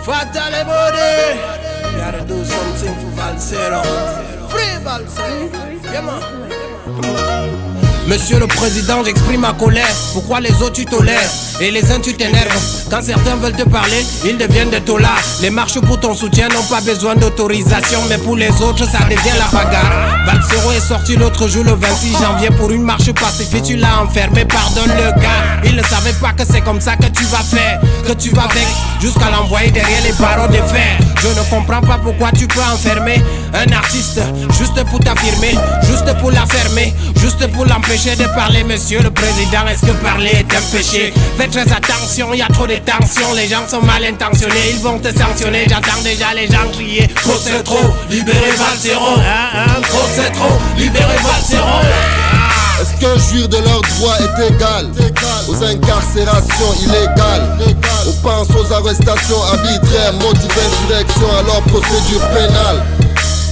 Fatal et body. Gotta do something for Valsero. Free Valsero. Yeah, man. Monsieur le Président, j'exprime ma colère. Pourquoi les autres tu tolères et les uns tu t'énerves? Quand certains veulent te parler, ils deviennent des tolards. Les marches pour ton soutien n'ont pas besoin d'autorisation, mais pour les autres ça devient la bagarre. Valsero est sorti l'autre jour le 26 janvier pour une marche pacifique. Tu l'as enfermé, pardonne le gars. Il ne savait pas que c'est comme ça que tu vas faire, que tu vas vexer jusqu'à l'envoyer derrière les barreaux de fer. Je ne comprends pas pourquoi tu peux enfermer un artiste juste pour t'affirmer, juste pour l'affermer, juste pour l'empêcher de parler. Monsieur le Président, est-ce que parler est un péché? Faites très attention, y a trop de tensions. Les gens sont mal intentionnés, ils vont te sanctionner. J'entends déjà les gens crier: trop c'est trop, libérez Valsero. Trop c'est trop, libérez Valsero. Est-ce que jouir de leurs droits est égal aux incarcérations illégales? On pense aux arrestations arbitraires, motivées insurrection à leur procédure pénale.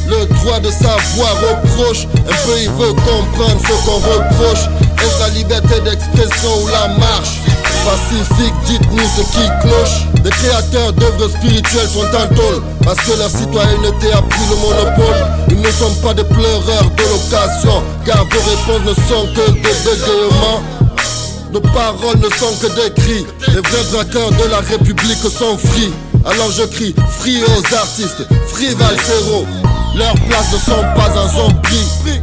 Le droit de savoir reproche, un peu il veut comprendre ce qu'on reproche. Est-ce la liberté d'expression ou la marche pacifique? Dites-nous ce qui cloche. Les créateurs d'œuvres spirituelles sont en tôle parce que leur citoyenneté a pris le monopole. Ils ne sont pas des pleureurs de l'occasion, car vos réponses ne sont que des bégaiements. Nos paroles ne sont que des cris. Les vrais braqueurs de la République sont free. Alors je crie free aux artistes, free Valsero. Leurs places ne sont pas en zombie.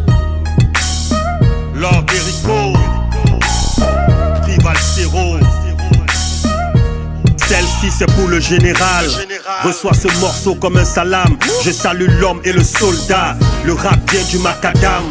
Lord Erico, free Valsero. Celle-ci c'est pour le général. Reçois ce morceau comme un salam. Je salue l'homme et le soldat. Le rap vient du macadam.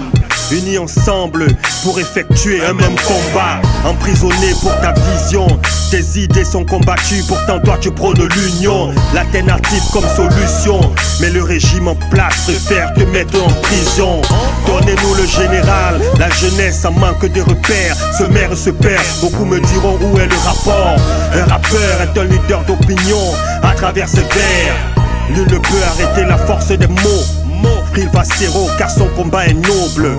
Unis ensemble pour effectuer un même combat. Emprisonné pour ta vision. Tes idées sont combattues, pourtant toi tu prônes l'union. L'alternative comme solution, mais le régime en place préfère te mettre en prison. Donnez-nous le général, la jeunesse en manque de repères. Se mère se perd, beaucoup me diront où est le rapport. Un rappeur est un leader d'opinion à travers ses vers. Nul ne peut arrêter la force des mots. Free Valsero car son combat est noble.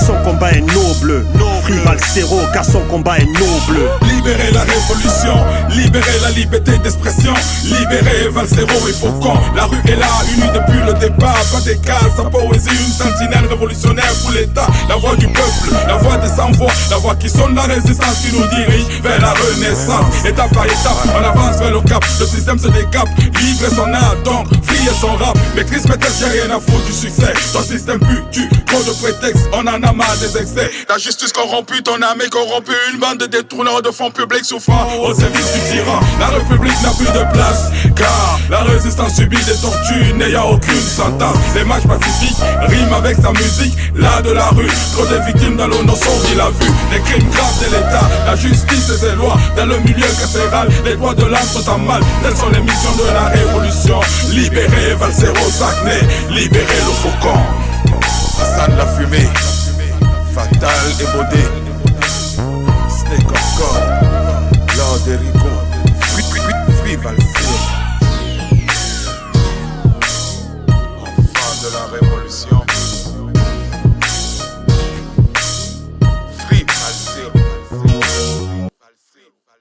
Son combat est noble. Free Valsero car son combat est noble. Libérer la révolution, libérer la liberté d'expression. Libérer Valsero et Faucon. La rue est là, unie depuis le départ. Pas d'écart, sa poésie, une sentinelle révolutionnaire pour l'État. La voix du peuple, la voix des sans-voix. La voix qui sonne la résistance qui nous dirige vers la renaissance. Étape par étape, on avance vers le cap. Le système se décape, livre son art donc free et son rap. Maîtrise peut-être, j'ai rien à foutre du succès. Ton système pue, tu, trop de prétextes. On en a marre des excès. La justice corrompue, ton âme est corrompue. Une bande de détourneurs de fonds publics souffrant au service du tyran. La République n'a plus de place, car la résistance subit des tortures n'ayant aucune sentence. Les marches pacifiques riment avec sa musique. Là de la rue, trop de victimes dans l'eau sombre, il a vu les crimes graves de l'État. La justice et ses lois dans le milieu carcéral. Les droits de l'âme sont en mal. Telles sont les missions de la révolution. Libérer Valsero Sacné, libérer le Faucon. Hassan la fumée, Fatal et Bodé, Snake of God, Lord Erico.